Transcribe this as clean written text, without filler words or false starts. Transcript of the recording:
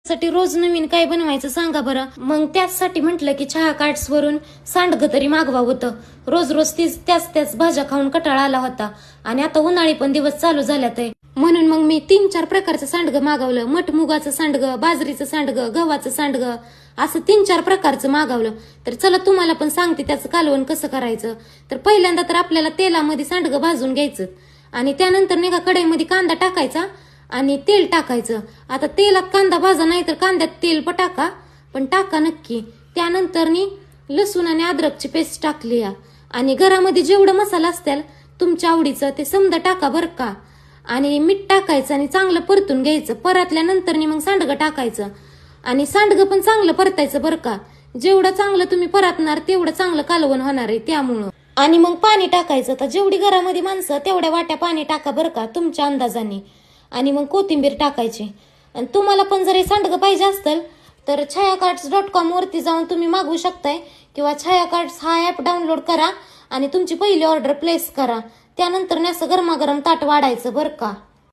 साठी रोज नवीन काय बनवायचं सांगा बरं. मग त्याचसाठी म्हटलं की छाया कार्ड्स वरून सांडगं तरी मागवा होतं. रोज रोज त्याच भाज्या खाऊन कंटाळा आला होता आणि आता उन्हाळी पण दिवस चालू झाल्यात आहे. म्हणून मग मी 3-4 प्रकारचं सांडगं मागवलं. मठमुगाचं सांडगं, बाजरीचं सांडगं, गव्हाचं सांडगं, असं 3-4 प्रकारचं मागवलं. तर चला तुम्हाला पण सांगते त्याचं कालवण कसं करायचं. तर पहिल्यांदा तर आपल्याला तेलामध्ये सांडगं भाजून घ्यायचं आणि त्यानंतर नाही का कढईमध्ये कांदा टाकायचा आणि तेल टाकायचं. आता तेलात कांदा भाजा नाही तर कांद्यात तेल टाका, पण टाका नक्की. त्यानंतर लसूण आणि अद्रकची पेस्ट टाकली आणि घरामध्ये जेवढं मसाला असतील तुमच्या आवडीचं ते समजा टाका बरं का. आणि मीठ टाकायचं आणि चांगलं परतून घ्यायचं. परतल्यानंतर मग सांडगं टाकायचं आणि सांडगं पण चांगलं परतायचं बरं का. जेवढं चांगलं तुम्ही परतणार तेवढं चांगलं कालवण होणार आहे त्यामुळं. आणि मग पाणी टाकायचं. तर जेवढी घरामध्ये माणसं तेवढ्या वाट्या पाणी टाका बरं का तुमच्या अंदाजाने. आणि मग कोथिंबीर टाकायची. आणि तुम्हाला पण जर हे सांडगं पाहिजे असेल तर छायाकार्ड्स.com वरती जाऊन तुम्ही मागवू शकताय किंवा छायाकार्ड्स हा ऍप डाउनलोड करा आणि तुमची पहिली ऑर्डर प्लेस करा. त्यानंतर असं गरमागरम ताट वाढायचं बरं का.